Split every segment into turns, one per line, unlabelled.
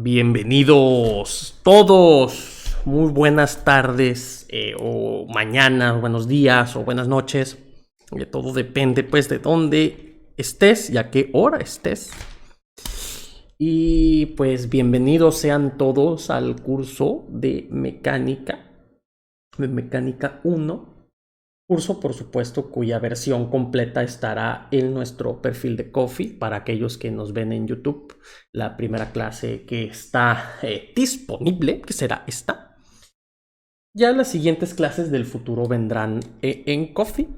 Bienvenidos todos, muy buenas tardes o mañanas, buenos días o buenas noches. Todo depende pues de dónde estés y a qué hora estés. Y pues bienvenidos sean todos al curso de Mecánica 1. Curso, por supuesto, cuya versión completa estará en nuestro perfil de Ko-fi para aquellos que nos ven en YouTube. La primera clase que está disponible, que será esta. Ya las siguientes clases del futuro vendrán en Ko-fi.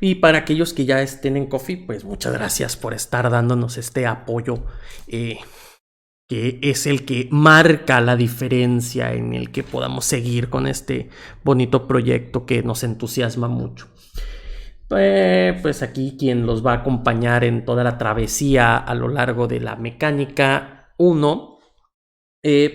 Y para aquellos que ya estén en Ko-fi, pues muchas gracias por estar dándonos este apoyo que es el que marca la diferencia en el que podamos seguir con este bonito proyecto que nos entusiasma mucho. Pues aquí quien los va a acompañar en toda la travesía a lo largo de la Mecánica 1,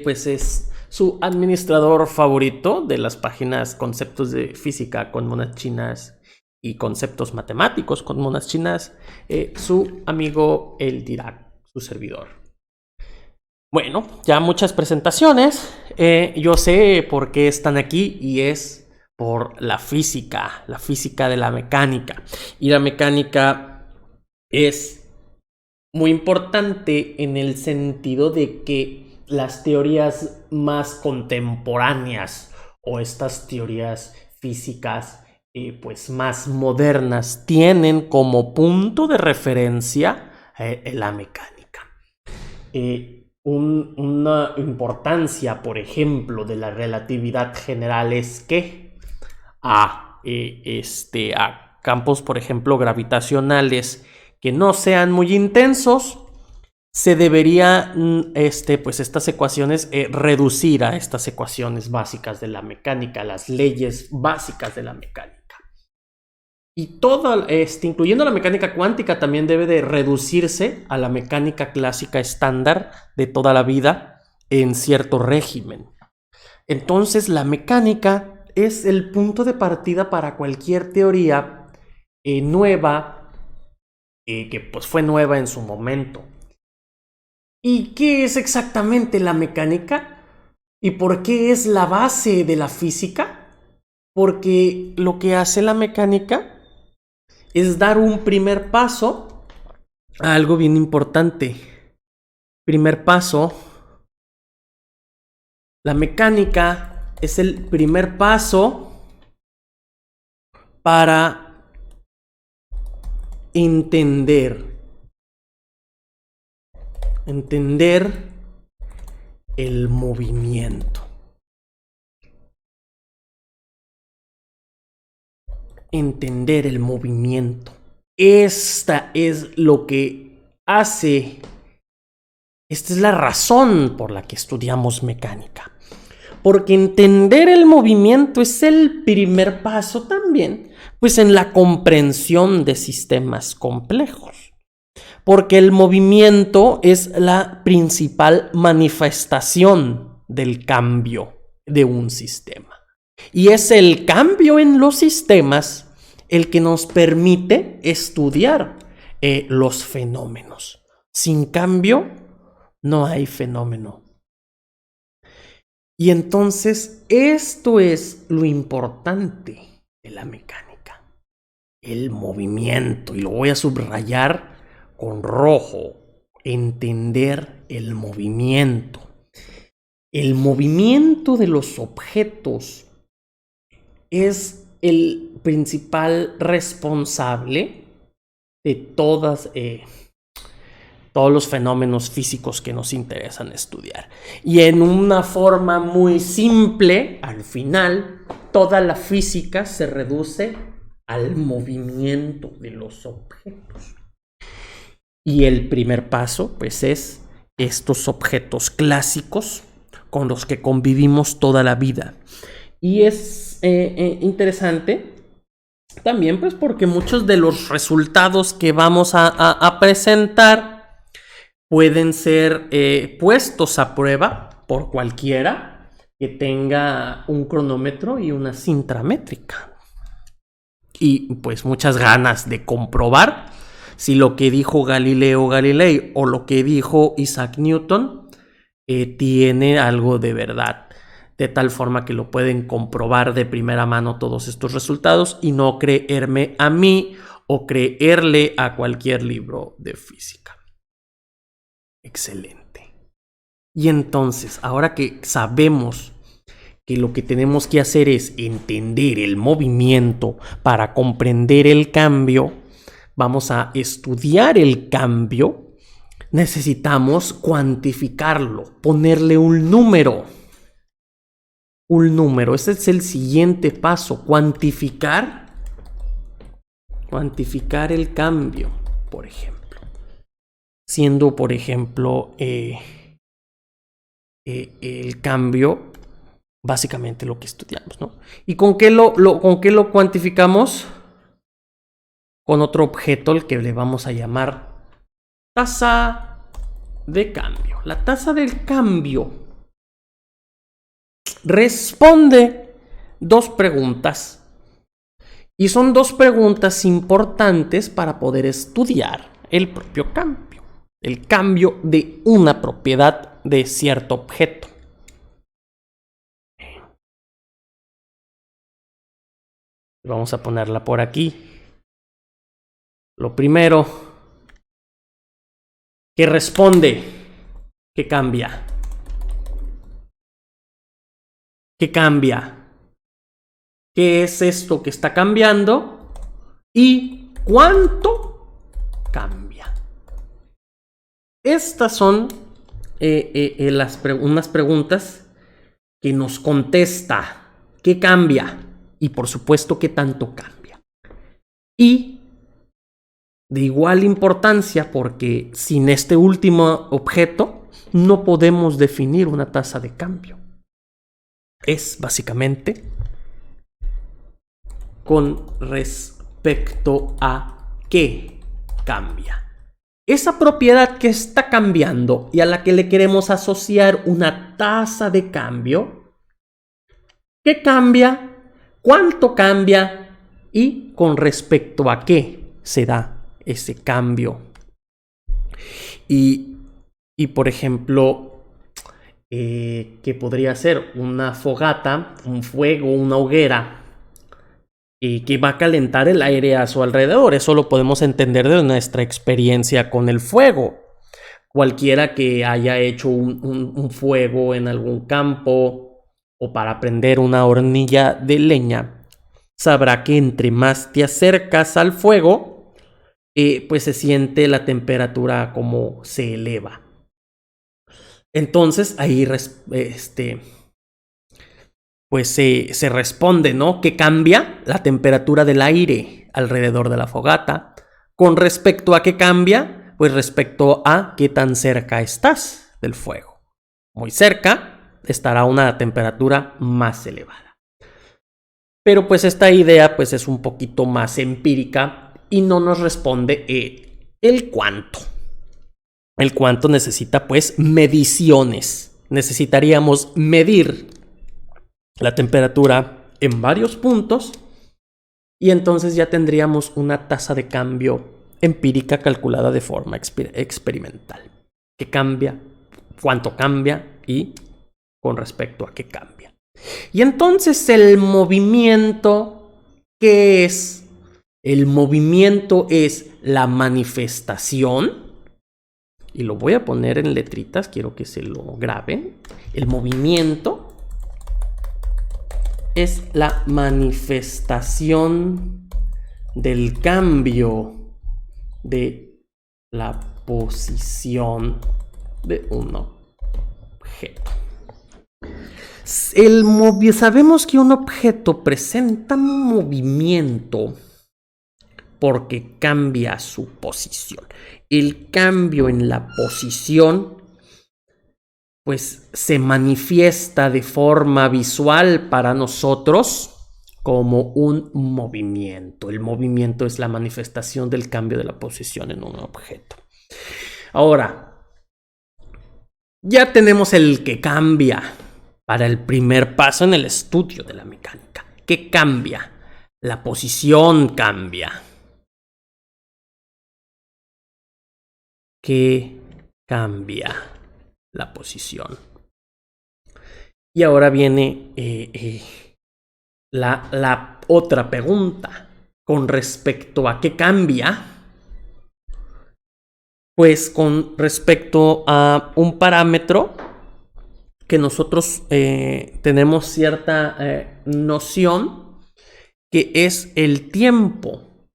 pues es su administrador favorito de las páginas Conceptos de Física con Monas Chinas y Conceptos Matemáticos con Monas Chinas, su amigo El Dirac, su servidor. Bueno, ya muchas presentaciones. Yo sé por qué están aquí y es por la física de la mecánica. Y la mecánica es muy importante en el sentido de que las teorías más contemporáneas o estas teorías físicas pues más modernas tienen como punto de referencia la mecánica. Una importancia, por ejemplo, de la relatividad general es que a campos, por ejemplo, gravitacionales que no sean muy intensos, se debería, pues estas ecuaciones reducir a estas ecuaciones básicas de la mecánica, las leyes básicas de la mecánica. Y todo, incluyendo la mecánica cuántica, también debe de reducirse a la mecánica clásica estándar de toda la vida en cierto régimen. Entonces, la mecánica es el punto de partida para cualquier teoría nueva, que pues fue nueva en su momento. ¿Y qué es exactamente la mecánica? ¿Y por qué es la base de la física? Porque lo que hace la mecánica es dar un primer paso a algo bien importante. Primer paso, la mecánica es el primer paso para entender el movimiento. Entender el movimiento. Esta es lo que hace. Esta es la razón por la que estudiamos mecánica. Porque entender el movimiento es el primer paso también, pues en la comprensión de sistemas complejos. Porque el movimiento es la principal manifestación del cambio de un sistema. Y es el cambio en los sistemas el que nos permite estudiar los fenómenos. Sin cambio, no hay fenómeno. Y entonces, esto es lo importante de la mecánica. El movimiento. Y lo voy a subrayar con rojo. Entender el movimiento. El movimiento de los objetos es el principal responsable de todos los fenómenos físicos que nos interesan estudiar. Y en una forma muy simple, al final, toda la física se reduce al movimiento de los objetos. Y el primer paso, pues, es estos objetos clásicos con los que convivimos toda la vida. Y es interesante también, pues, porque muchos de los resultados que vamos a presentar pueden ser puestos a prueba por cualquiera que tenga un cronómetro y una cinta métrica. Y pues muchas ganas de comprobar si lo que dijo Galileo Galilei o lo que dijo Isaac Newton tiene algo de verdad, de tal forma que lo pueden comprobar de primera mano todos estos resultados y no creerme a mí o creerle a cualquier libro de física. Excelente. Y entonces, ahora que sabemos que lo que tenemos que hacer es entender el movimiento para comprender el cambio, vamos a estudiar el cambio, necesitamos cuantificarlo, ponerle un número. Un número, ese es el siguiente paso, cuantificar el cambio, por ejemplo. Siendo, por ejemplo, el cambio básicamente lo que estudiamos, ¿no? ¿Y con qué lo cuantificamos? Con otro objeto, el que le vamos a llamar tasa de cambio. La tasa del cambio responde dos preguntas. Y son dos preguntas importantes para poder estudiar el propio cambio. El cambio de una propiedad de cierto objeto. Vamos a ponerla por aquí. Lo primero, que responde, que cambia. ¿Qué cambia? ¿Qué es esto que está cambiando? ¿Y cuánto cambia? Estas son unas preguntas que nos contesta qué cambia y por supuesto qué tanto cambia. Y de igual importancia, porque sin este último objeto no podemos definir una tasa de cambio. Es básicamente con respecto a qué cambia. Esa propiedad que está cambiando y a la que le queremos asociar una tasa de cambio, ¿qué cambia? ¿Cuánto cambia? Y con respecto a qué se da ese cambio. Y por ejemplo, ¿qué podría ser? Una fogata, un fuego, una hoguera que va a calentar el aire a su alrededor. Eso lo podemos entender de nuestra experiencia con el fuego. Cualquiera que haya hecho un fuego en algún campo o para prender una hornilla de leña, sabrá que entre más te acercas al fuego, pues se siente la temperatura como se eleva. Entonces ahí pues se responde, ¿no? Que cambia la temperatura del aire alrededor de la fogata. ¿Con respecto a qué cambia? Pues respecto a qué tan cerca estás del fuego. Muy cerca estará una temperatura más elevada. Pero pues esta idea pues es un poquito más empírica y no nos responde el cuánto. El cuánto necesita pues mediciones. Necesitaríamos medir la temperatura en varios puntos y entonces ya tendríamos una tasa de cambio empírica calculada de forma experimental. ¿Qué cambia? ¿Cuánto cambia? Y con respecto a qué cambia. Y entonces el movimiento, ¿qué es? El movimiento es la manifestación, y lo voy a poner en letritas, quiero que se lo graben. El movimiento es la manifestación del cambio de la posición de un objeto. Sabemos que un objeto presenta movimiento porque cambia su posición. El cambio en la posición pues se manifiesta de forma visual para nosotros como un movimiento. El movimiento es la manifestación del cambio de la posición en un objeto. Ahora, ya tenemos el que cambia para el primer paso en el estudio de la mecánica. ¿Qué cambia? La posición cambia. ¿Qué cambia? la posición. Y ahora viene la otra pregunta con respecto a qué cambia. Pues con respecto a un parámetro que nosotros tenemos cierta noción, que es el tiempo.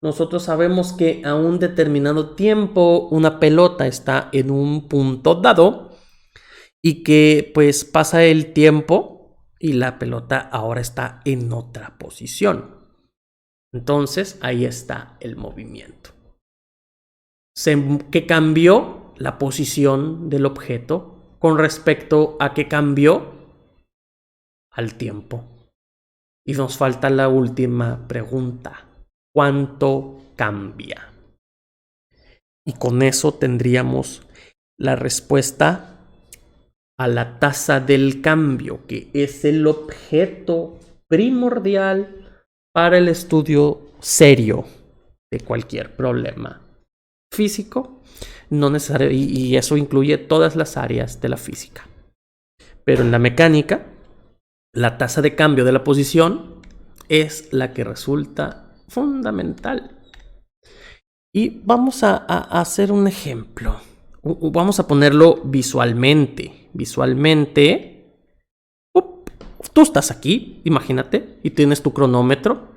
Nosotros sabemos que a un determinado tiempo una pelota está en un punto dado y que pues pasa el tiempo y la pelota ahora está en otra posición. Entonces ahí está el movimiento. Que cambió la posición del objeto con respecto a que cambió al tiempo. Y nos falta la última pregunta. ¿Cuánto cambia? Y con eso tendríamos la respuesta a la tasa del cambio, que es el objeto primordial para el estudio serio de cualquier problema físico, no necesario, y eso incluye todas las áreas de la física. Pero en la mecánica, la tasa de cambio de la posición es la que resulta fundamental. Y vamos a hacer un ejemplo. Vamos a ponerlo visualmente. Visualmente, tú estás aquí, imagínate, y tienes tu cronómetro.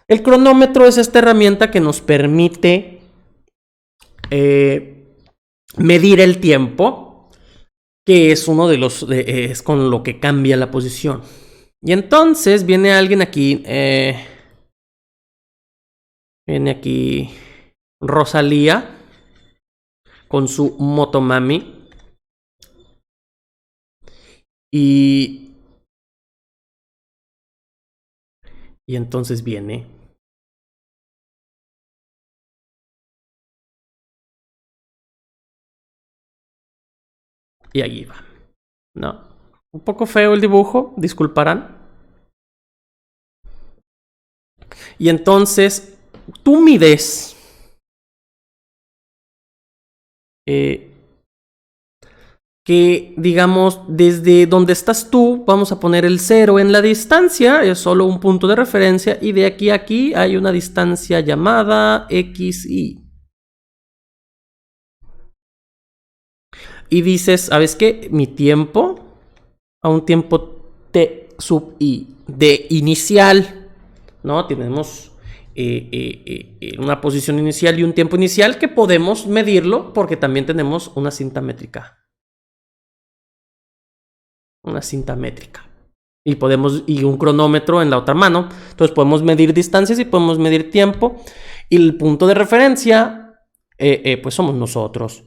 El cronómetro es esta herramienta que nos permite medir el tiempo, que es uno de los es con lo que cambia la posición. Y entonces viene alguien aquí, viene aquí Rosalía con su Motomami y entonces viene y ahí va, ¿no? Un poco feo el dibujo, disculparán. Y entonces tú mides que, digamos, desde donde estás tú, vamos a poner el 0 en la distancia, es solo un punto de referencia, y de aquí a aquí hay una distancia llamada XY. Y dices, ¿sabes qué? Mi tiempo a un tiempo T sub I de inicial, ¿no? Tenemos una posición inicial y un tiempo inicial que podemos medirlo porque también tenemos una cinta métrica. Una cinta métrica. Y un cronómetro en la otra mano. Entonces podemos medir distancias y podemos medir tiempo. Y el punto de referencia, pues somos nosotros.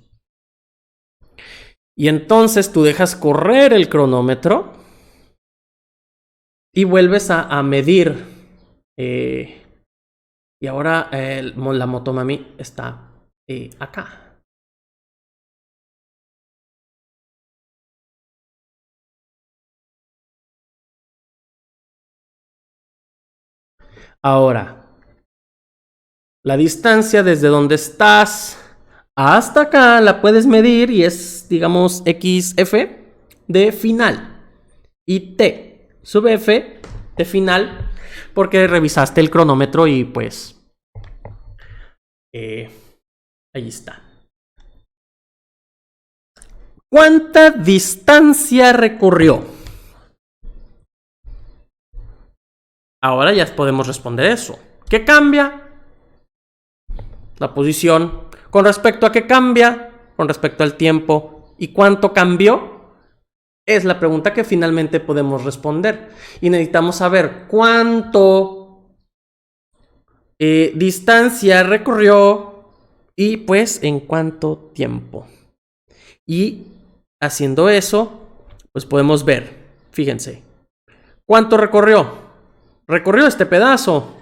Y entonces tú dejas correr el cronómetro y vuelves a medir. Y ahora la Motomami está acá. Ahora, la distancia desde donde estás hasta acá la puedes medir y es, digamos, XF de final. Y T sub F de final porque revisaste el cronómetro y pues ahí está. ¿Cuánta distancia recorrió? Ahora ya podemos responder eso. ¿Qué cambia? La posición. ¿Con respecto a qué cambia? Con respecto al tiempo. ¿Y cuánto cambió? Es la pregunta que finalmente podemos responder. Y necesitamos saber cuánto distancia recorrió y pues en cuánto tiempo. Y haciendo eso, pues podemos ver, fíjense, ¿cuánto recorrió? Recorrió este pedazo,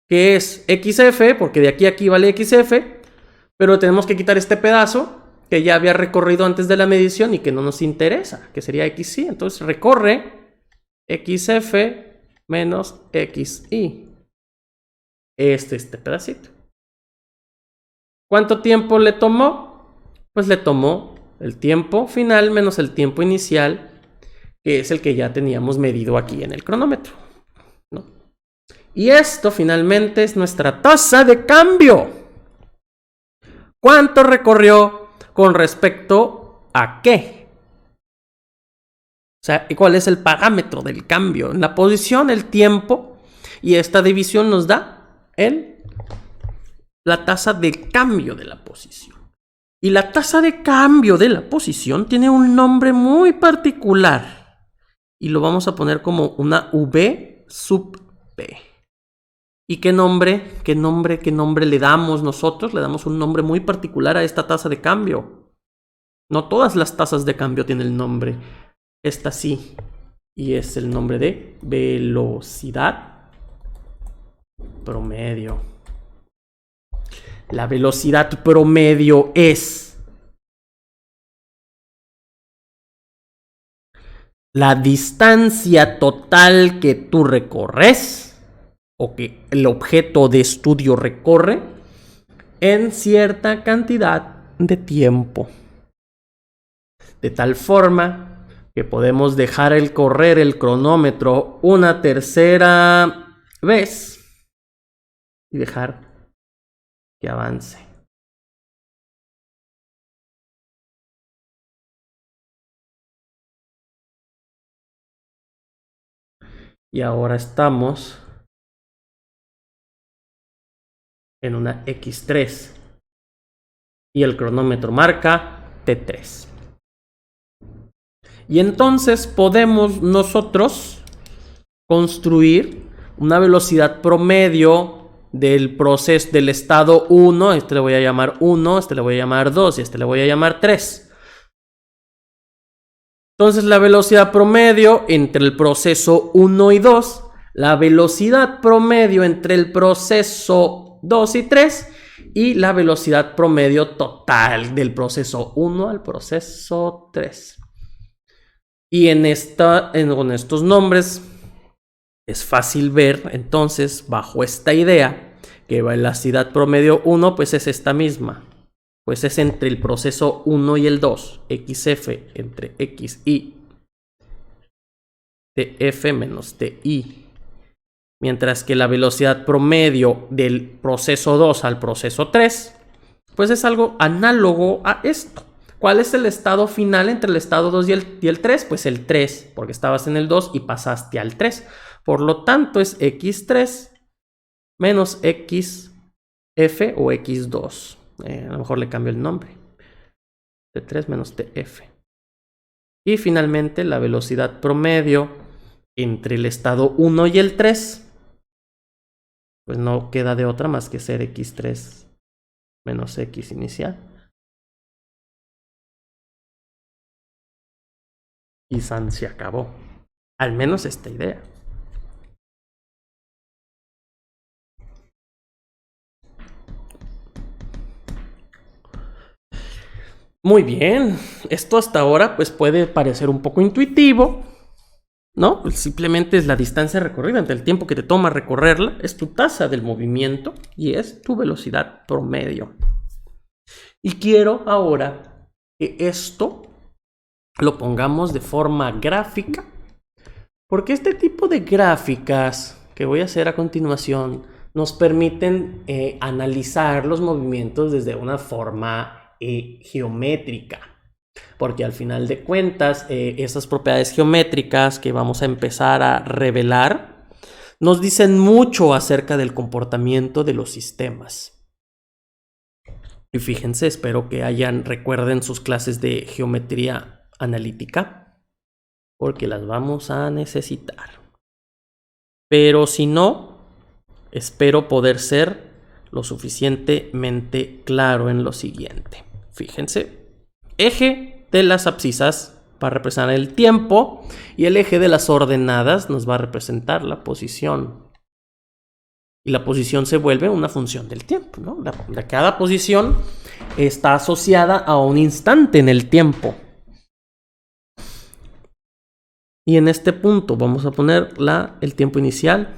que es XF, porque de aquí a aquí vale XF, pero tenemos que quitar este pedazo que ya había recorrido antes de la medición y que no nos interesa, que sería XY. Entonces recorre XF menos XY. Este pedacito. ¿Cuánto tiempo le tomó? pues le tomó el tiempo final menos el tiempo inicial, que es el que ya teníamos medido aquí en el cronómetro, ¿no? Y esto finalmente es nuestra tasa de cambio. ¿Cuánto recorrió con respecto a qué? O sea, ¿cuál es el parámetro del cambio? En la posición, el tiempo, y esta división nos da la tasa de cambio de la posición. Y la tasa de cambio de la posición tiene un nombre muy particular. Y lo vamos a poner como una V sub P. ¿Y qué nombre le damos nosotros? Le damos un nombre muy particular a esta tasa de cambio. No todas las tasas de cambio tienen el nombre. Esta sí. Y es el nombre de velocidad promedio. La velocidad promedio es la distancia total que tú recorres o que el objeto de estudio recorre en cierta cantidad de tiempo. De tal forma que podemos dejar correr el cronómetro una tercera vez y dejar que avance. Y ahora estamos en una X3 y el cronómetro marca T3. Y entonces podemos nosotros construir una velocidad promedio del proceso del estado 1, este le voy a llamar 1, este le voy a llamar 2 y este le voy a llamar 3. Entonces la velocidad promedio entre el proceso 1 y 2, la velocidad promedio entre el proceso 2 y 3 y la velocidad promedio total del proceso 1 al proceso 3. Y con estos nombres es fácil ver entonces bajo esta idea que velocidad promedio 1 pues es esta misma. Pues es entre el proceso 1 y el 2, XF entre XI, TF menos TI. Mientras que la velocidad promedio del proceso 2 al proceso 3, pues es algo análogo a esto. ¿Cuál es el estado final entre el estado 2 y el 3? Pues el 3, porque estabas en el 2 y pasaste al 3. Por lo tanto es X3 menos XF o X2. A lo mejor le cambio el nombre. T3 menos TF. Y finalmente la velocidad promedio entre el estado 1 y el 3. Pues no queda de otra más que ser X3 menos X inicial. Y san se acabó. Al menos esta idea. Muy bien, esto hasta ahora pues puede parecer un poco intuitivo, ¿no? Pues simplemente es la distancia recorrida entre el tiempo que te toma recorrerla, es tu tasa del movimiento y es tu velocidad promedio. Y quiero ahora que esto lo pongamos de forma gráfica, porque este tipo de gráficas que voy a hacer a continuación nos permiten analizar los movimientos desde una forma geométrica, porque al final de cuentas esas propiedades geométricas que vamos a empezar a revelar nos dicen mucho acerca del comportamiento de los sistemas. Y fíjense, espero que recuerden sus clases de geometría analítica, porque las vamos a necesitar. Pero si no, espero poder ser lo suficientemente claro en lo siguiente. Fíjense, eje de las abscisas va a representar el tiempo y el eje de las ordenadas nos va a representar la posición. Y la posición se vuelve una función del tiempo, ¿no? Cada posición está asociada a un instante en el tiempo. Y en este punto vamos a poner el tiempo inicial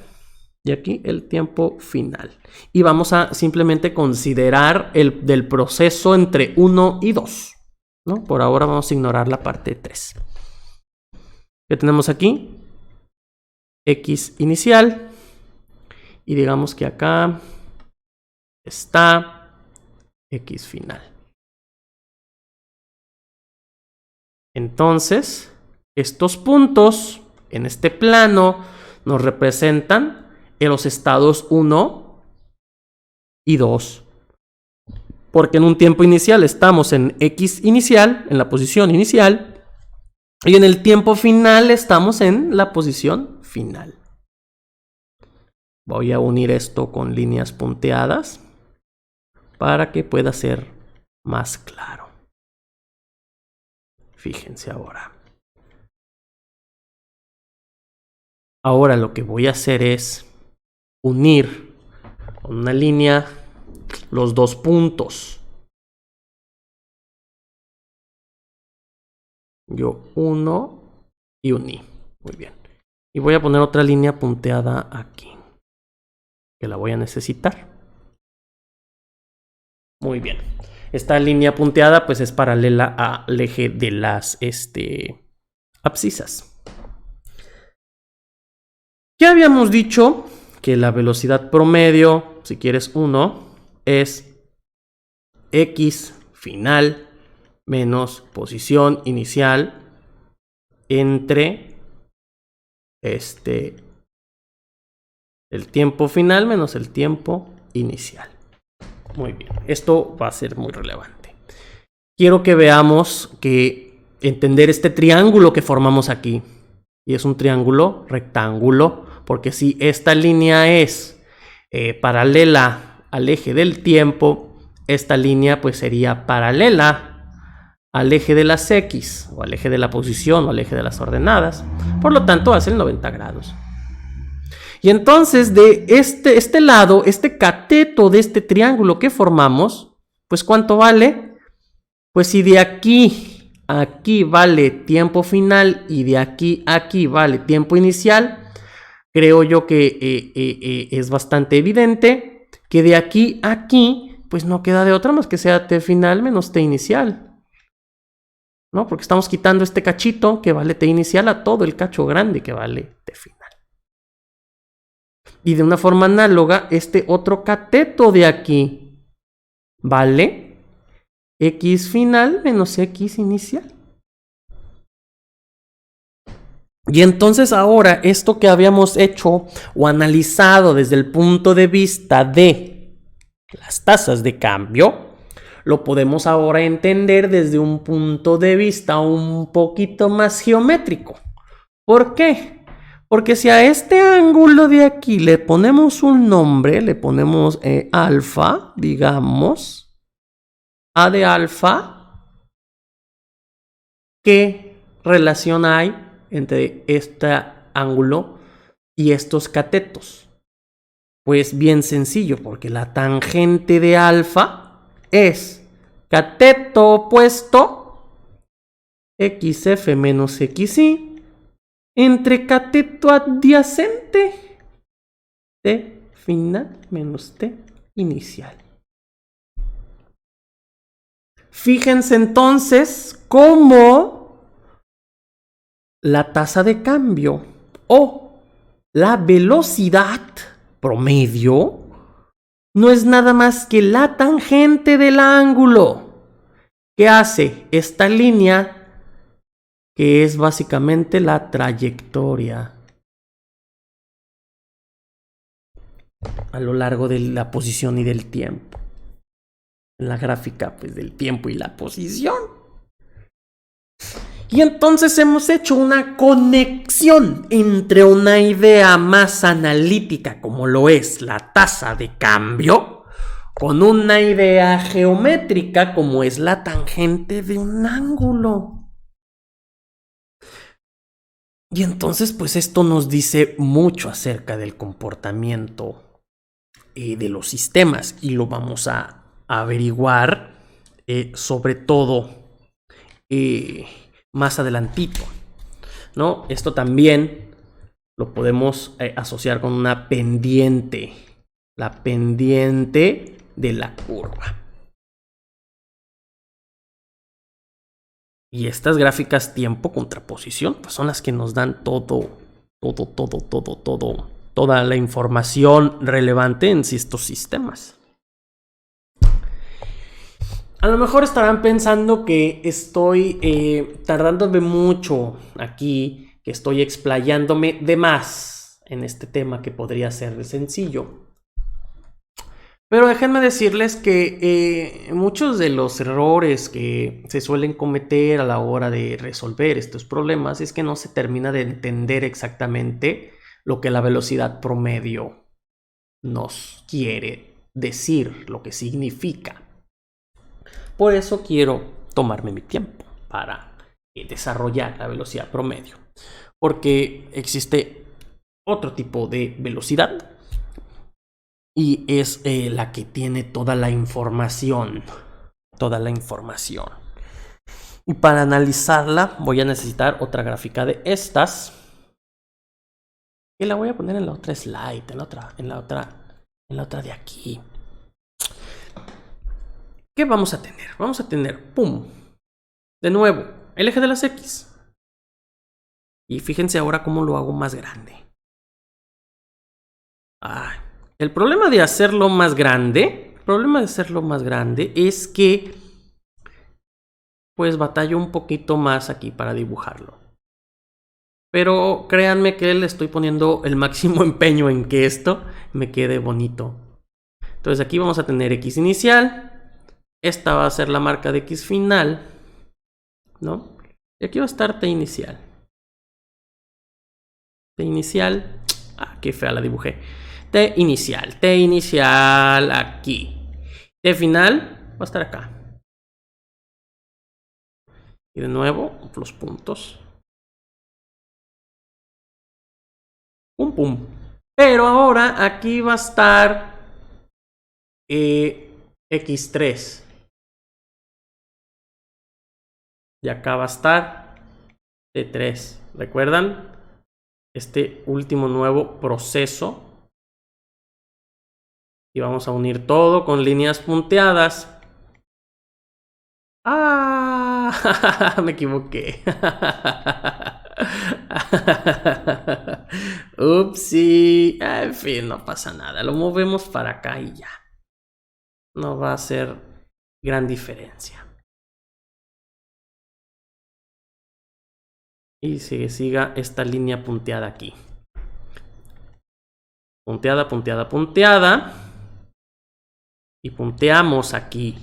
y aquí el tiempo final. Y vamos a simplemente considerar el del proceso entre 1 y 2, ¿no? Por ahora vamos a ignorar la parte 3. ¿Qué tenemos aquí? X inicial. Y digamos que acá está X final. Entonces, estos puntos en este plano nos representan en los estados 1 y 2. Porque en un tiempo inicial estamos en X inicial, en la posición inicial, y en el tiempo final estamos en la posición final. Voy a unir esto con líneas punteadas para que pueda ser más claro. Fíjense ahora. Ahora lo que voy a hacer es unir con una línea los dos puntos. Yo uno y uní. Muy bien. Y voy a poner otra línea punteada aquí, que la voy a necesitar. Muy bien. Esta línea punteada pues es paralela al eje de las abscisas. Ya habíamos dicho que la velocidad promedio, si quieres 1, es X final menos posición inicial entre el tiempo final menos el tiempo inicial. Muy bien, esto va a ser muy relevante. Quiero que veamos entender este triángulo que formamos aquí. Y es un triángulo rectángulo, porque si esta línea es paralela al eje del tiempo, esta línea pues sería paralela al eje de las X, o al eje de la posición, o al eje de las ordenadas. Por lo tanto, hace el 90 grados. Y entonces de este lado, este cateto de este triángulo que formamos, pues ¿cuánto vale? Pues si de aquí a aquí vale tiempo final y de aquí a aquí vale tiempo inicial, creo yo que es bastante evidente que de aquí a aquí pues no queda de otra más que sea t final menos t inicial, ¿no? Porque estamos quitando este cachito que vale t inicial a todo el cacho grande que vale t final. Y de una forma análoga, este otro cateto de aquí vale X final menos X inicial. Y entonces ahora esto que habíamos hecho o analizado desde el punto de vista de las tasas de cambio, lo podemos ahora entender desde un punto de vista un poquito más geométrico. ¿Por qué? Porque si a este ángulo de aquí le ponemos un nombre, le ponemos alfa, digamos, A de alfa, ¿qué relación hay entre este ángulo y estos catetos? Pues bien sencillo, porque la tangente de alfa es cateto opuesto XF menos XY entre cateto adyacente T final menos T inicial. Fíjense entonces cómo la tasa de cambio o la velocidad promedio no es nada más que la tangente del ángulo que hace esta línea, que es básicamente la trayectoria a lo largo de la posición y del tiempo. En la gráfica pues, del tiempo y la posición. Y entonces hemos hecho una conexión entre una idea más analítica como lo es la tasa de cambio con una idea geométrica como es la tangente de un ángulo. Y entonces pues esto nos dice mucho acerca del comportamiento de los sistemas y lo vamos a averiguar sobre todo más adelantito, ¿no? Esto también lo podemos asociar con una pendiente, la pendiente de la curva. Y estas gráficas tiempo contraposición pues son las que nos dan toda la información relevante en estos sistemas. A lo mejor estarán pensando que estoy tardándome mucho aquí, que estoy explayándome de más en este tema que podría ser sencillo. Pero déjenme decirles que muchos de los errores que se suelen cometer a la hora de resolver estos problemas es que no se termina de entender exactamente lo que la velocidad promedio nos quiere decir, lo que significa. Por eso quiero tomarme mi tiempo para desarrollar la velocidad promedio, porque existe otro tipo de velocidad y es la que tiene toda la información. Y para analizarla voy a necesitar otra gráfica de estas, que la voy a poner en la otra slide, en la otra de aquí. ¿Qué vamos a tener? Vamos a tener, ¡pum! De nuevo, el eje de las X. Y fíjense ahora cómo lo hago más grande. El problema de hacerlo más grande, es que pues batallo un poquito más aquí para dibujarlo. Pero créanme que le estoy poniendo el máximo empeño en que esto me quede bonito. Entonces aquí vamos a tener X inicial. Esta va a ser la marca de X final, ¿no? Y aquí va a estar T inicial. T inicial. Qué fea la dibujé. T inicial aquí. T final va a estar acá. Y de nuevo, los puntos. Pum, pum. Pero ahora aquí va a estar X3. Y acá va a estar T3. ¿Recuerdan? Este último nuevo proceso. Y vamos a unir todo con líneas punteadas. Me equivoqué. Upsi. En fin, no pasa nada. Lo movemos para acá y ya. No va a ser gran diferencia. Y siga esta línea punteada aquí. Punteada, punteada, punteada. Y punteamos aquí.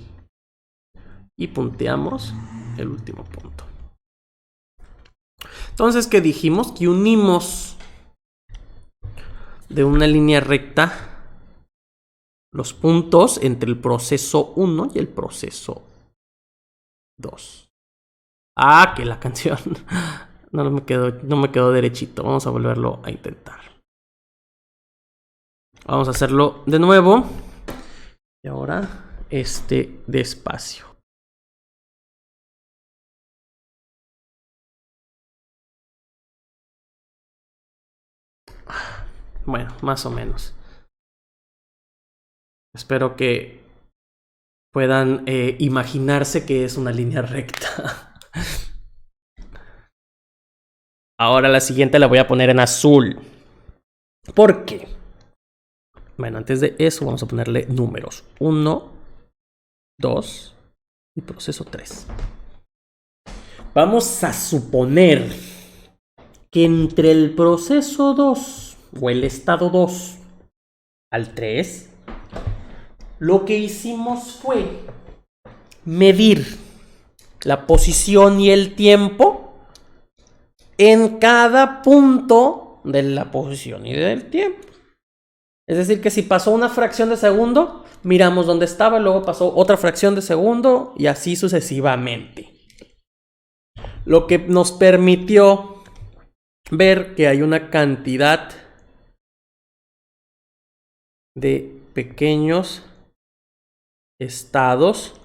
Y punteamos el último punto. Entonces, ¿qué dijimos? Que unimos de una línea recta los puntos entre el proceso 1 y el proceso 2. Que la canción no me quedó derechito. Vamos a volverlo a intentar. Vamos a hacerlo de nuevo. Y ahora despacio. Bueno, más o menos. Espero que puedan imaginarse que es una línea recta. Ahora la siguiente la voy a poner en azul. ¿Por qué? Bueno, antes de eso vamos a ponerle números. 1, 2 y proceso 3. Vamos a suponer que entre el proceso 2 o el estado 2 al 3, lo que hicimos fue medir la posición y el tiempo en cada punto de la posición y del tiempo. Es decir, que si pasó una fracción de segundo, miramos dónde estaba, luego pasó otra fracción de segundo y así sucesivamente. Lo que nos permitió ver que hay una cantidad de pequeños estados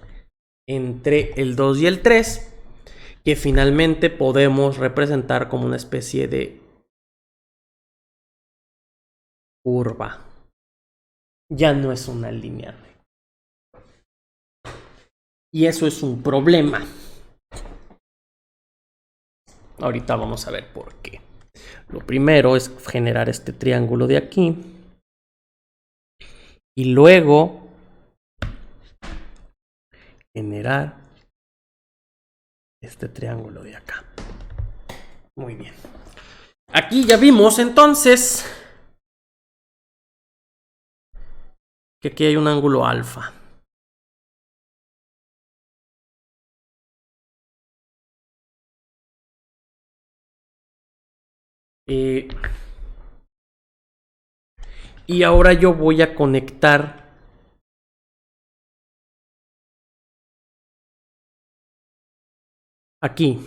entre el 2 y el 3 que finalmente podemos representar como una especie de curva. Ya no es una línea recta. Y eso es un problema. Ahorita vamos a ver por qué. Lo primero es generar este triángulo de aquí. Y luego generar este triángulo de acá. Muy bien. Aquí ya vimos entonces que aquí hay un ángulo alfa. Y ahora yo voy a conectar aquí.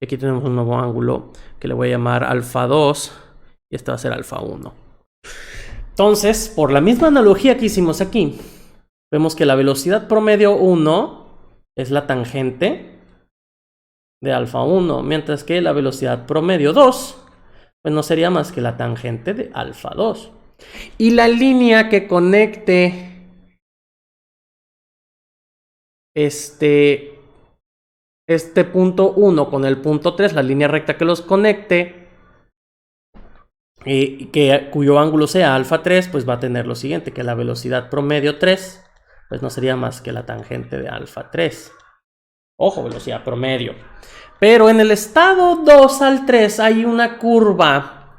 Aquí tenemos un nuevo ángulo que le voy a llamar alfa 2 y este va a ser alfa 1. Entonces, por la misma analogía que hicimos aquí, vemos que la velocidad promedio 1 es la tangente de alfa 1, mientras que la velocidad promedio 2 pues no sería más que la tangente de alfa 2. Y la línea que conecte este punto 1 con el punto 3, la línea recta que los conecte, cuyo ángulo sea alfa 3, pues va a tener lo siguiente, que la velocidad promedio 3, pues no sería más que la tangente de alfa 3. Ojo, velocidad promedio. Pero en el estado 2 al 3 hay una curva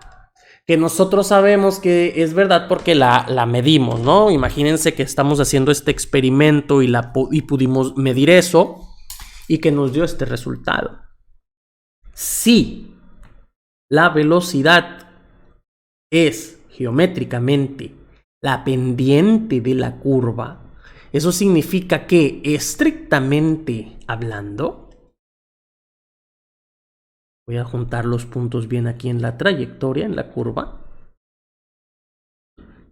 que nosotros sabemos que es verdad porque la medimos, ¿no? Imagínense que estamos haciendo este experimento y pudimos medir eso y que nos dio este resultado. Si la velocidad es geométricamente la pendiente de la curva, eso significa que estrictamente hablando, voy a juntar los puntos bien aquí en la trayectoria, en la curva.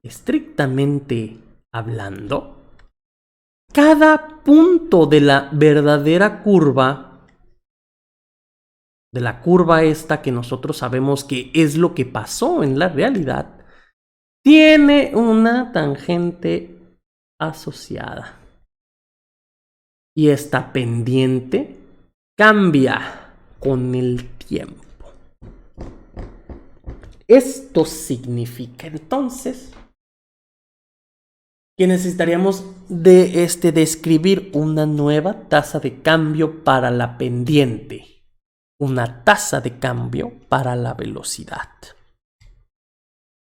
Estrictamente hablando, cada punto de la verdadera curva, de la curva esta que nosotros sabemos que es lo que pasó en la realidad, tiene una tangente asociada. Y esta pendiente cambia con el tiempo. Esto significa entonces que necesitaríamos describir una nueva tasa de cambio para la pendiente, una tasa de cambio para la velocidad.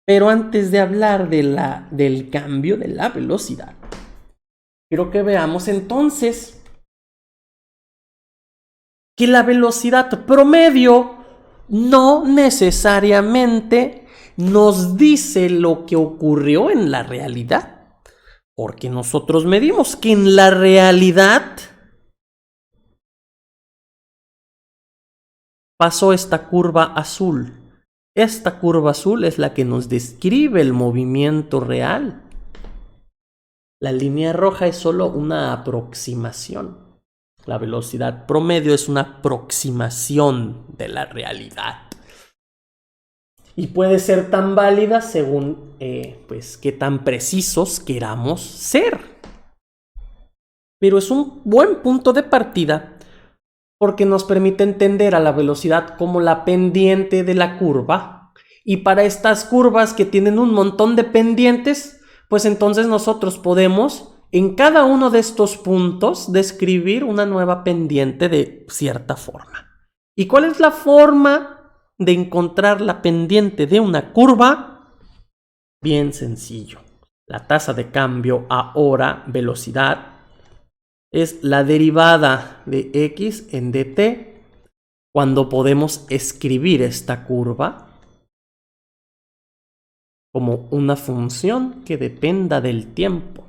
Pero antes de hablar del cambio de la velocidad, quiero que veamos entonces que la velocidad promedio no necesariamente nos dice lo que ocurrió en la realidad. Porque nosotros medimos que en la realidad pasó esta curva azul. Esta curva azul es la que nos describe el movimiento real. La línea roja es solo una aproximación. La velocidad promedio es una aproximación de la realidad. Y puede ser tan válida según pues qué tan precisos queramos ser. Pero es un buen punto de partida porque nos permite entender a la velocidad como la pendiente de la curva. Y para estas curvas que tienen un montón de pendientes, pues entonces nosotros podemos en cada uno de estos puntos describir una nueva pendiente de cierta forma. ¿Y cuál es la forma de encontrar la pendiente de una curva? Bien sencillo. La tasa de cambio ahora, velocidad, es la derivada de x en dt cuando podemos escribir esta curva como una función que dependa del tiempo.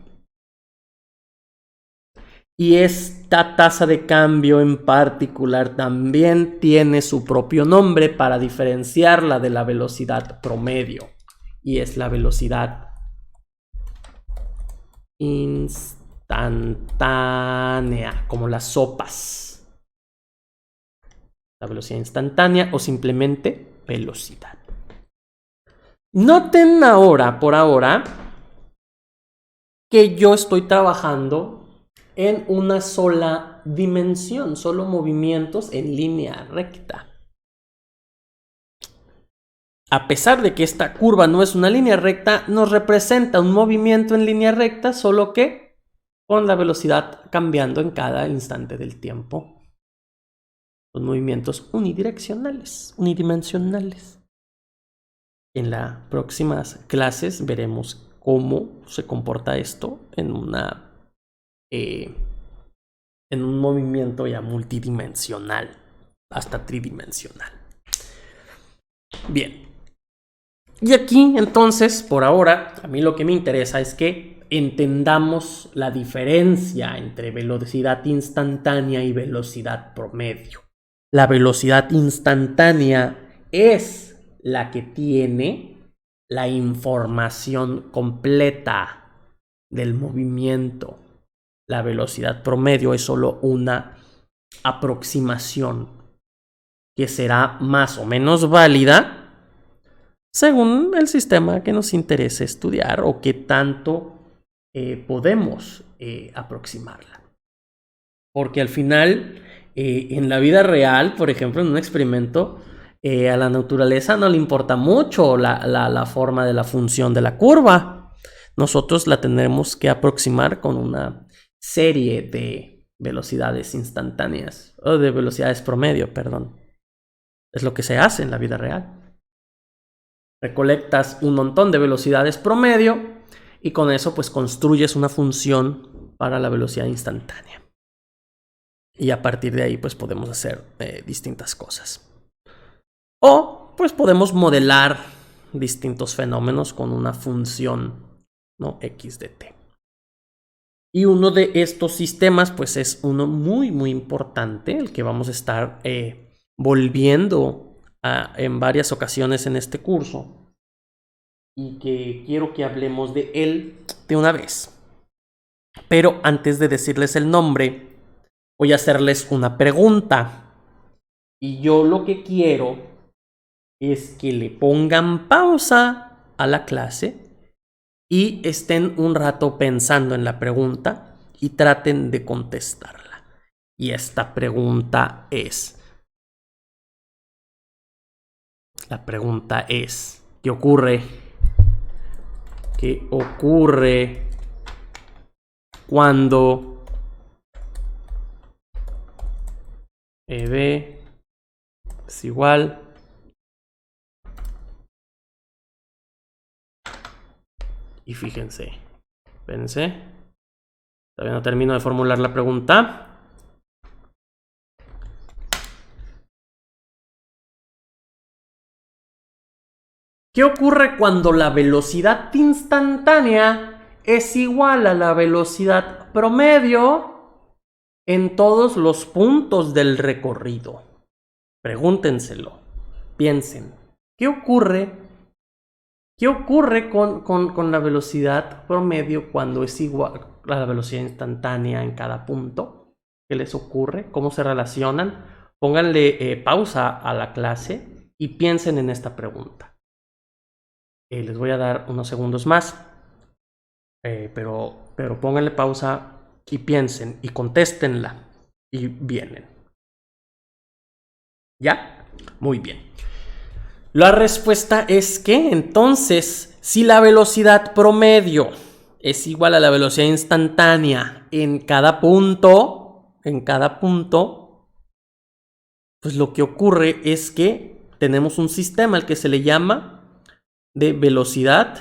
Y esta tasa de cambio en particular también tiene su propio nombre para diferenciarla de la velocidad promedio. Y es la velocidad instantánea, como las sopas. La velocidad instantánea o simplemente velocidad. Noten ahora, por ahora, que yo estoy trabajando en una sola dimensión, solo movimientos en línea recta. A pesar de que esta curva no es una línea recta, nos representa un movimiento en línea recta, solo que con la velocidad cambiando en cada instante del tiempo. Son movimientos unidimensionales. En las próximas clases veremos cómo se comporta esto en un movimiento ya multidimensional, hasta tridimensional. Bien. Y aquí, entonces, por ahora, a mí lo que me interesa es que entendamos la diferencia entre velocidad instantánea y velocidad promedio. La velocidad instantánea es la que tiene la información completa del movimiento. La velocidad promedio es solo una aproximación que será más o menos válida según el sistema que nos interese estudiar o qué tanto podemos aproximarla. Porque al final, en la vida real, por ejemplo, en un experimento, a la naturaleza no le importa mucho la forma de la función de la curva. Nosotros la tendremos que aproximar con una serie de velocidades instantáneas, o de velocidades promedio, perdón. Es lo que se hace en la vida real. Recolectas un montón de velocidades promedio y con eso pues construyes una función para la velocidad instantánea. Y a partir de ahí pues podemos hacer distintas cosas. O pues podemos modelar distintos fenómenos con una función, ¿no? X de t. Y uno de estos sistemas pues es uno muy importante, el que vamos a estar volviendo en varias ocasiones en este curso, y que quiero que hablemos de él de una vez. Pero antes de decirles el nombre, voy a hacerles una pregunta. Y yo lo que quiero es que le pongan pausa a la clase y estén un rato pensando en la pregunta y traten de contestarla. Y esta pregunta es... ¿qué ocurre? ¿Qué ocurre cuando EB es igual y fíjense, espérense, todavía no termino de formular la pregunta. ¿Qué ocurre cuando la velocidad instantánea es igual a la velocidad promedio en todos los puntos del recorrido? Pregúntenselo, piensen, ¿qué ocurre con la velocidad promedio cuando es igual a la velocidad instantánea en cada punto? ¿Qué les ocurre? ¿Cómo se relacionan? Pónganle pausa a la clase y piensen en esta pregunta. Les voy a dar unos segundos más, pero pónganle pausa y piensen y contéstenla y vienen. ¿Ya? Muy bien. La respuesta es que entonces, si la velocidad promedio es igual a la velocidad instantánea en cada punto, pues lo que ocurre es que tenemos un sistema al que se le llama de velocidad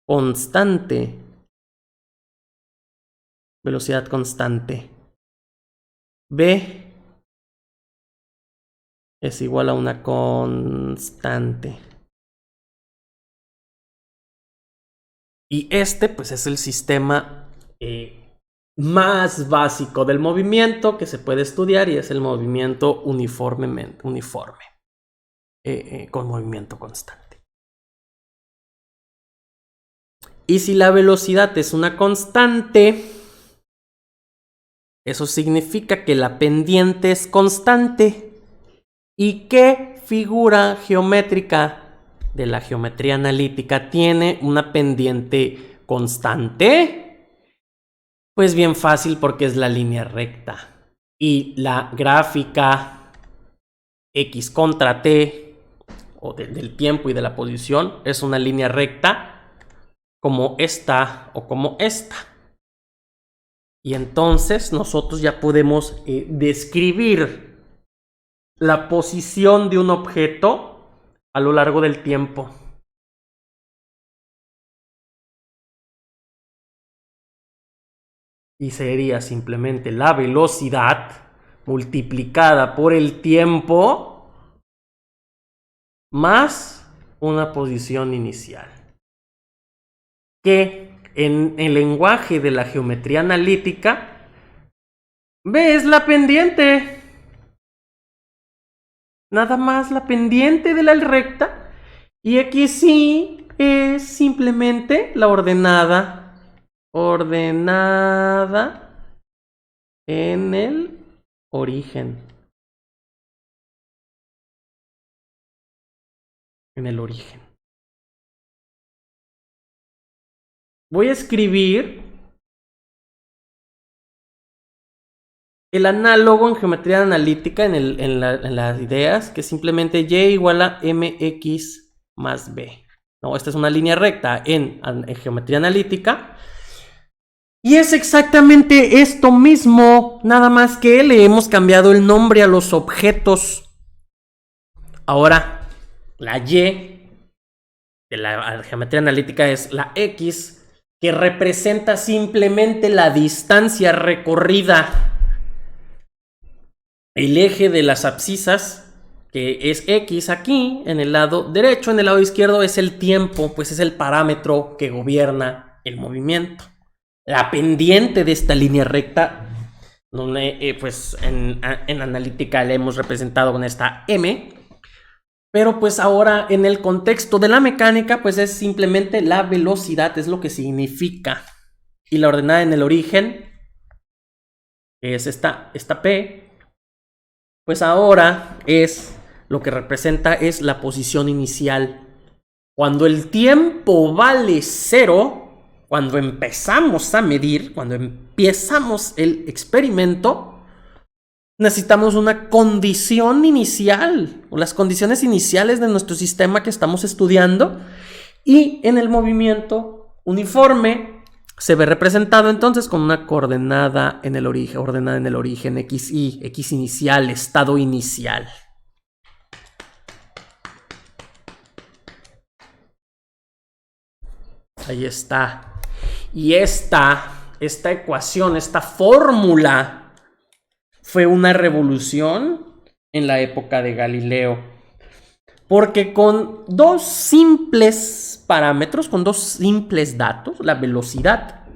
constante. Velocidad constante. B es igual a una constante. Y este pues es el sistema más básico del movimiento que se puede estudiar, y es el movimiento uniforme con movimiento constante. Y si la velocidad es una constante, eso significa que la pendiente es constante. ¿Y qué figura geométrica de la geometría analítica tiene una pendiente constante? Pues bien fácil, porque es la línea recta. Y la gráfica X contra T, o del tiempo y de la posición, es una línea recta como esta o como esta. Y entonces nosotros ya podemos describir la posición de un objeto a lo largo del tiempo. Y sería simplemente la velocidad multiplicada por el tiempo más una posición inicial. Que en el lenguaje de la geometría analítica, B es la pendiente. Nada más la pendiente de la recta. Y XY es simplemente la ordenada. Ordenada en el origen. En el origen. Voy a escribir el análogo en geometría analítica en las ideas, que es simplemente y igual a mx más b. No, esta es una línea recta en geometría analítica. Y es exactamente esto mismo, nada más que le hemos cambiado el nombre a los objetos. Ahora, la y de la geometría analítica es la x, que representa simplemente la distancia recorrida. El eje de las abscisas, que es x aquí, en el lado derecho, en el lado izquierdo es el tiempo, pues es el parámetro que gobierna el movimiento. La pendiente de esta línea recta, pues en analítica la hemos representado con esta m, pero pues ahora en el contexto de la mecánica, pues es simplemente la velocidad, es lo que significa. Y la ordenada en el origen es esta p, pues ahora es lo que representa es la posición inicial. Cuando el tiempo vale 0, cuando empezamos a medir, cuando empezamos el experimento, necesitamos una condición inicial, o las condiciones iniciales de nuestro sistema que estamos estudiando, y en el movimiento uniforme se ve representado entonces con una coordenada en el origen, ordenada en el origen, XY, X inicial, estado inicial. Ahí está. Y esta ecuación, esta fórmula, fue una revolución en la época de Galileo. Porque con dos simples parámetros, con dos simples datos, la velocidad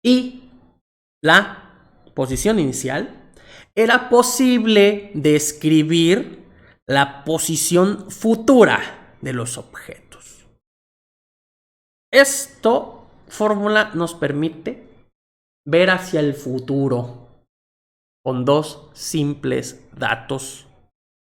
y la posición inicial, era posible describir la posición futura de los objetos. Esta fórmula nos permite ver hacia el futuro con dos simples datos.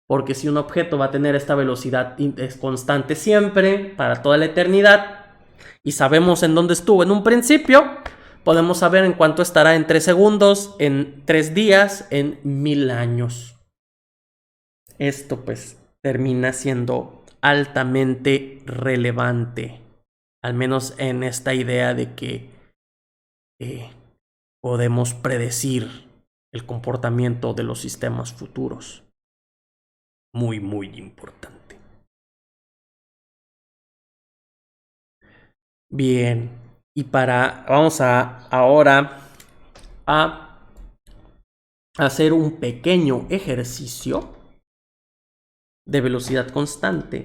Porque si un objeto va a tener esta velocidad constante siempre, para toda la eternidad, y sabemos en dónde estuvo en un principio, podemos saber en cuánto estará en 3 segundos, en 3 días, en 1000 años. Esto pues termina siendo altamente relevante, al menos en esta idea de que podemos predecir el comportamiento de los sistemas futuros. Muy, muy importante. Bien, y vamos ahora a hacer un pequeño ejercicio de velocidad constante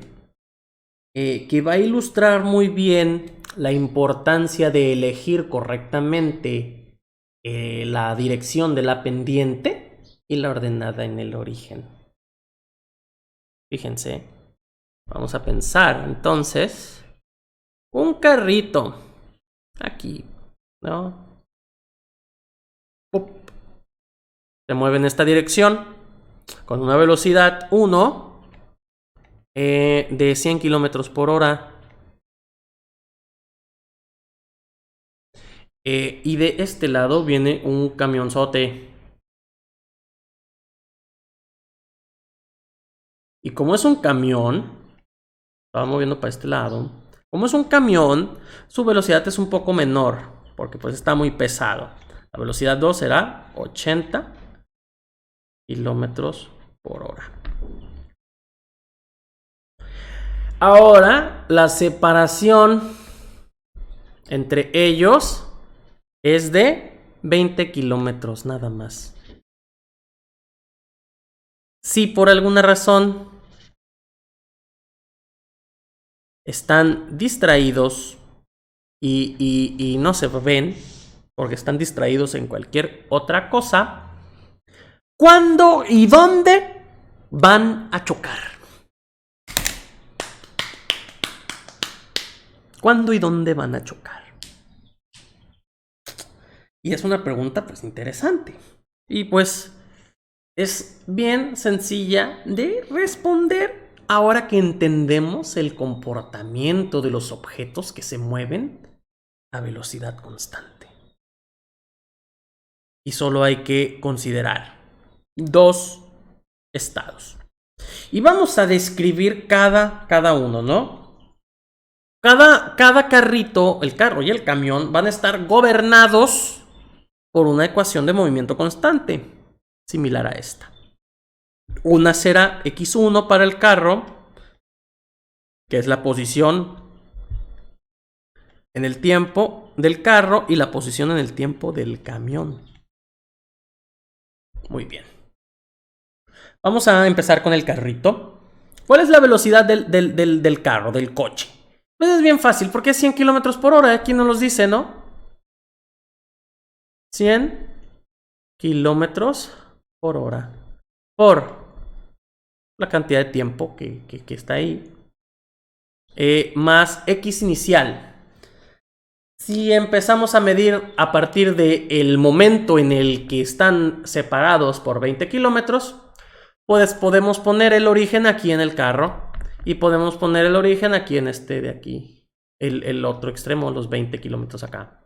que va a ilustrar muy bien la importancia de elegir correctamente la dirección de la pendiente y la ordenada en el origen. Fíjense, vamos a pensar entonces un carrito aquí, ¿no? Up. Se mueve en esta dirección con una velocidad 1 de 100 kilómetros por hora. Y de este lado viene un camionzote. Y como es un camión, estaba moviendo para este lado. Como es un camión, su velocidad es un poco menor, porque pues está muy pesado. La velocidad 2 será 80 kilómetros por hora. Ahora, la separación entre ellos es de 20 kilómetros nada más. Si por alguna razón están distraídos y no se ven, porque están distraídos en cualquier otra cosa, ¿cuándo y dónde van a chocar? ¿Cuándo y dónde van a chocar? Y es una pregunta pues interesante. Y pues es bien sencilla de responder ahora que entendemos el comportamiento de los objetos que se mueven a velocidad constante. Y solo hay que considerar dos estados. Y vamos a describir cada uno, ¿no? Cada carrito, el carro y el camión, van a estar gobernados por una ecuación de movimiento constante, similar a esta. Una será x1 para el carro, que es la posición en el tiempo del carro y la posición en el tiempo del camión. Muy bien. Vamos a empezar con el carrito. ¿Cuál es la velocidad del carro, del coche? Pues es bien fácil, porque es 100 kilómetros por hora. Aquí nos los dice, ¿no? 100 kilómetros por hora. Por la cantidad de tiempo que está ahí. Más X inicial. Si empezamos a medir a partir del momento en el que están separados por 20 kilómetros, pues podemos poner el origen aquí en el carro y podemos poner el origen aquí en este de aquí, el otro extremo, los 20 kilómetros acá.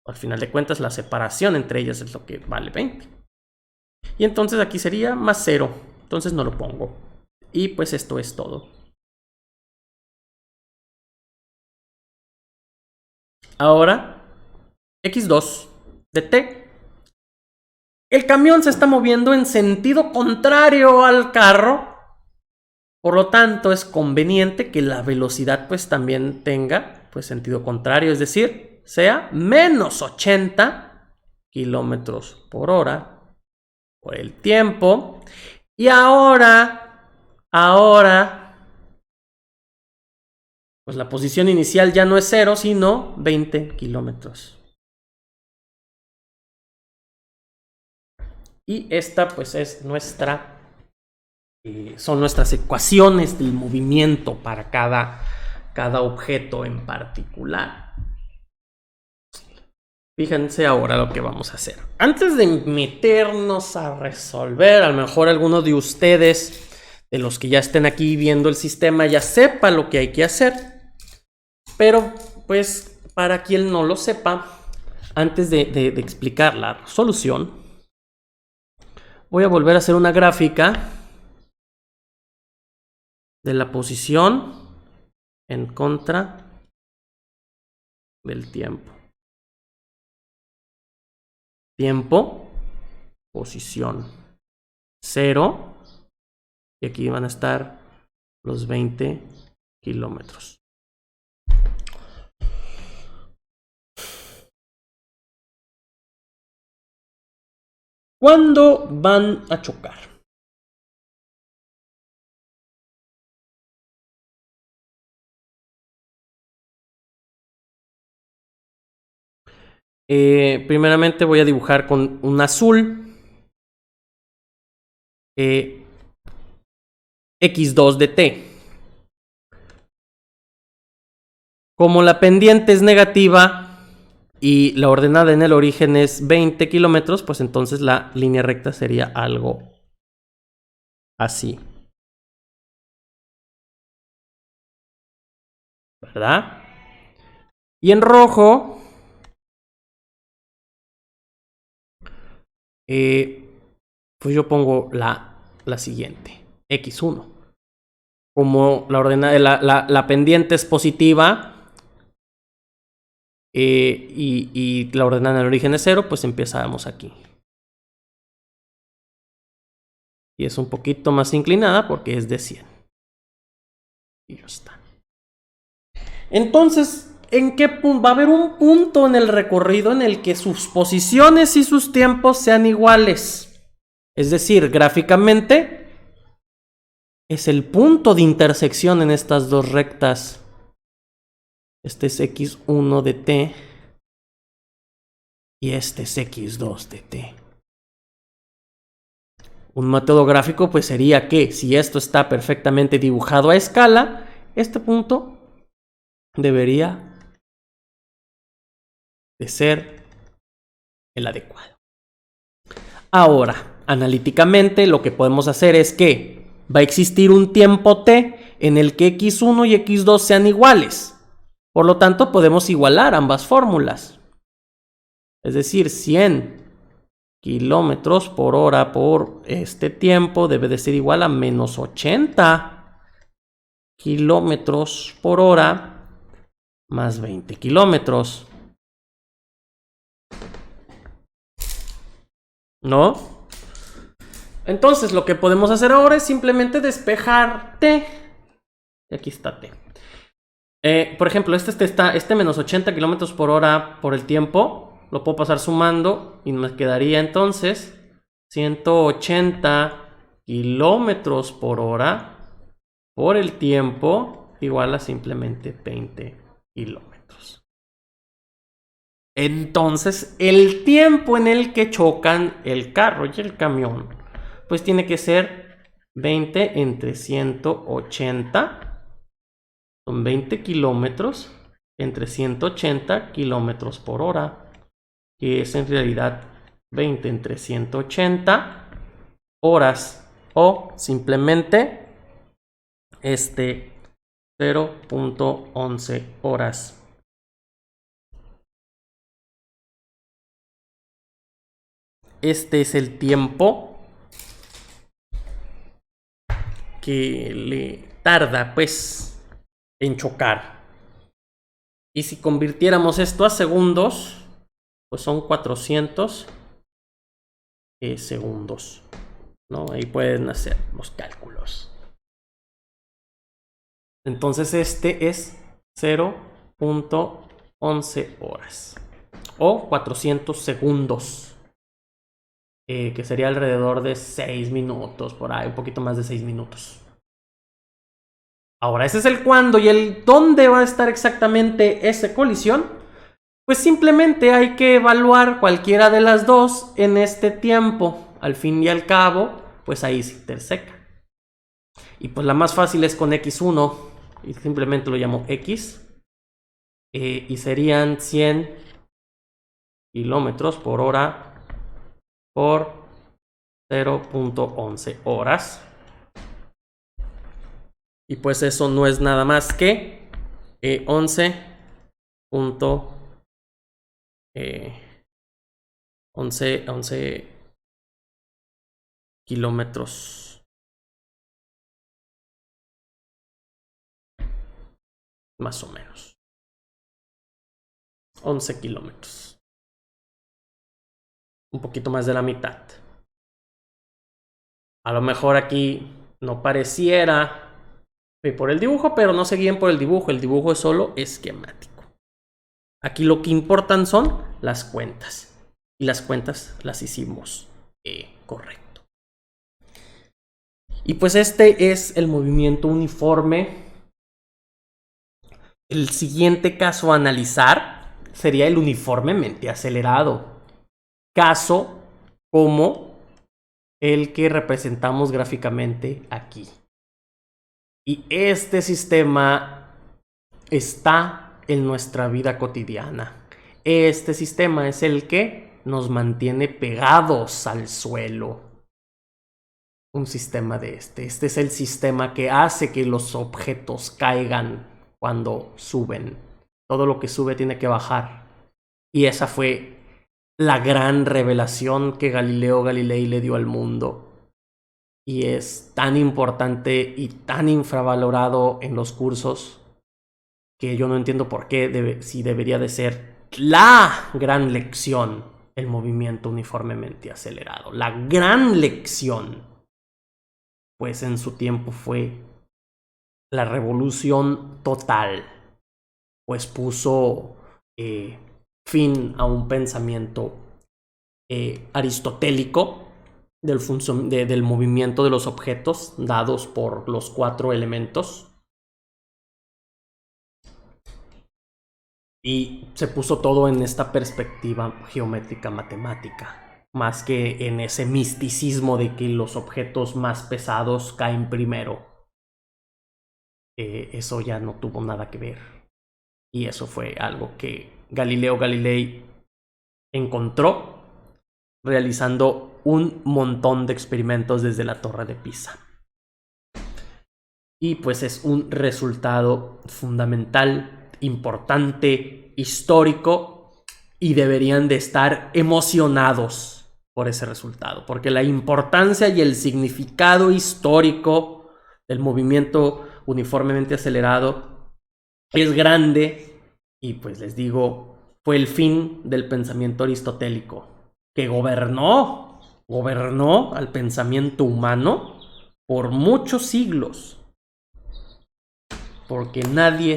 Al final de cuentas, la separación entre ellas es lo que vale 20. Y entonces aquí sería más 0. Entonces no lo pongo. Y pues esto es todo. Ahora, x2 de t. El camión se está moviendo en sentido contrario al carro. Por lo tanto, es conveniente que la velocidad pues también tenga pues sentido contrario. Es decir, sea menos 80 kilómetros por hora por el tiempo. Y ahora, pues la posición inicial ya no es 0, sino 20 kilómetros. Y esta pues es son nuestras ecuaciones del movimiento para cada objeto en particular. Fíjense ahora lo que vamos a hacer. Antes de meternos a resolver, a lo mejor alguno de ustedes, de los que ya estén aquí viendo el sistema, ya sepa lo que hay que hacer. Pero, pues, para quien no lo sepa, antes de explicar la solución, voy a volver a hacer una gráfica de la posición en contra del tiempo. Tiempo, posición 0, y aquí van a estar los 20 kilómetros. ¿Cuándo van a chocar? Primeramente voy a dibujar con un azul x2 de t. Como la pendiente es negativa y la ordenada en el origen es 20 kilómetros, pues entonces la línea recta sería algo así. ¿Verdad? Y en rojo, pues yo pongo la siguiente, x1. Como la pendiente es positiva y la ordenada en el origen es 0, pues empezamos aquí. Y es un poquito más inclinada porque es de 100. Y ya está. Entonces, ¿en qué punto? Va a haber un punto en el recorrido en el que sus posiciones y sus tiempos sean iguales. Es decir, gráficamente es el punto de intersección en estas dos rectas. Este es x1 de t y este es x2 de t. Un método gráfico pues sería que si esto está perfectamente dibujado a escala, este punto debería de ser el adecuado. Ahora, analíticamente lo que podemos hacer es que va a existir un tiempo t en el que x1 y x2 sean iguales. Por lo tanto, podemos igualar ambas fórmulas. Es decir, 100 kilómetros por hora por este tiempo debe de ser igual a menos 80 kilómetros por hora más 20 kilómetros. ¿No? Entonces lo que podemos hacer ahora es simplemente despejar t. Y aquí está t. Por ejemplo, este menos 80 kilómetros por hora por el tiempo. Lo puedo pasar sumando y me quedaría entonces 180 kilómetros por hora por el tiempo igual a simplemente 20 kilómetros. Entonces, el tiempo en el que chocan el carro y el camión, pues tiene que ser 20 entre 180. Son 20 kilómetros entre 180 kilómetros por hora. Que es en realidad 20 entre 180 horas o simplemente 0.11 horas. Este es el tiempo que le tarda pues en chocar. Y si convirtiéramos esto a segundos, pues son 400 segundos, ¿no? Ahí pueden hacer los cálculos. Entonces este es 0.11 horas o 400 segundos, que sería alrededor de 6 minutos, por ahí, un poquito más de 6 minutos. Ahora, ese es el cuándo y el dónde va a estar exactamente esa colisión. Pues simplemente hay que evaluar cualquiera de las dos en este tiempo. Al fin y al cabo, pues ahí se interseca. Y pues la más fácil es con x1 y simplemente lo llamo x. Y serían 100 kilómetros por hora por 0.11 horas. Y pues eso no es nada más que 11 kilómetros más o menos. 11 kilómetros. Un poquito más de la mitad. A lo mejor aquí no pareciera por el dibujo, pero no se guíen por el dibujo. El dibujo es solo esquemático. Aquí lo que importan son las cuentas. Y las cuentas las hicimos correcto. Y pues este es el movimiento uniforme. El siguiente caso a analizar sería el uniformemente acelerado. Caso como el que representamos gráficamente aquí. Y este sistema está en nuestra vida cotidiana. Este sistema es el que nos mantiene pegados al suelo. Un sistema de este es el sistema que hace que los objetos caigan cuando suben. Todo lo que sube tiene que bajar. Y esa fue la gran revelación que Galileo Galilei le dio al mundo. Y es tan importante y tan infravalorado en los cursos que yo no entiendo por qué, si debería de ser la gran lección, el movimiento uniformemente acelerado. La gran lección, pues en su tiempo fue la revolución total, pues puso fin a un pensamiento aristotélico del movimiento de los objetos dados por los 4 elementos. Y se puso todo en esta perspectiva geométrica matemática, más que en ese misticismo de que los objetos más pesados caen primero. Eso ya no tuvo nada que ver. Y eso fue algo que Galileo Galilei encontró realizando un montón de experimentos desde la Torre de Pisa. Y pues es un resultado fundamental, importante, histórico, y deberían de estar emocionados por ese resultado, porque la importancia y el significado histórico del movimiento uniformemente acelerado es grande. Y pues les digo, fue el fin del pensamiento aristotélico, que gobernó al pensamiento humano por muchos siglos. Porque nadie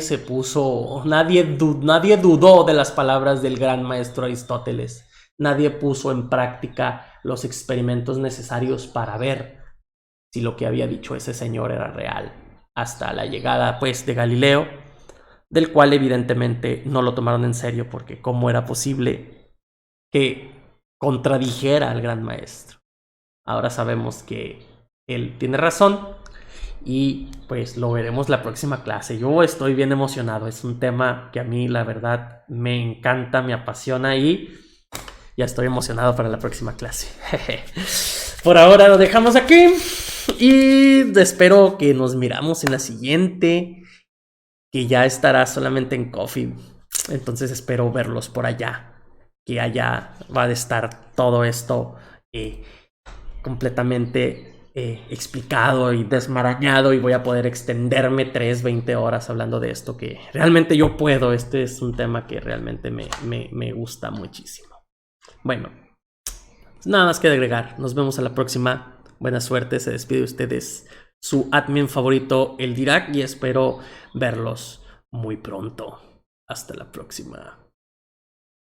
dudó de las palabras del gran maestro Aristóteles. Nadie puso en práctica los experimentos necesarios para ver si lo que había dicho ese señor era real. Hasta la llegada, pues, de Galileo, del cual evidentemente no lo tomaron en serio, porque cómo era posible que contradijera al gran maestro. Ahora sabemos que él tiene razón. Y pues lo veremos la próxima clase. Yo estoy bien emocionado. Es un tema que a mí la verdad me encanta, me apasiona y ya estoy emocionado para la próxima clase. Por ahora lo dejamos aquí y espero que nos miramos en la siguiente, que ya estará solamente en Coffee. Entonces espero verlos por allá, que allá va a estar todo esto completamente explicado y desmarañado, y voy a poder extenderme 20 horas hablando de esto, que realmente yo puedo. Este es un tema que realmente me gusta muchísimo. Bueno, nada más que agregar. Nos vemos a la próxima. Buena suerte. Se despide de ustedes su admin favorito, el Dirac, y espero verlos muy pronto. Hasta la próxima.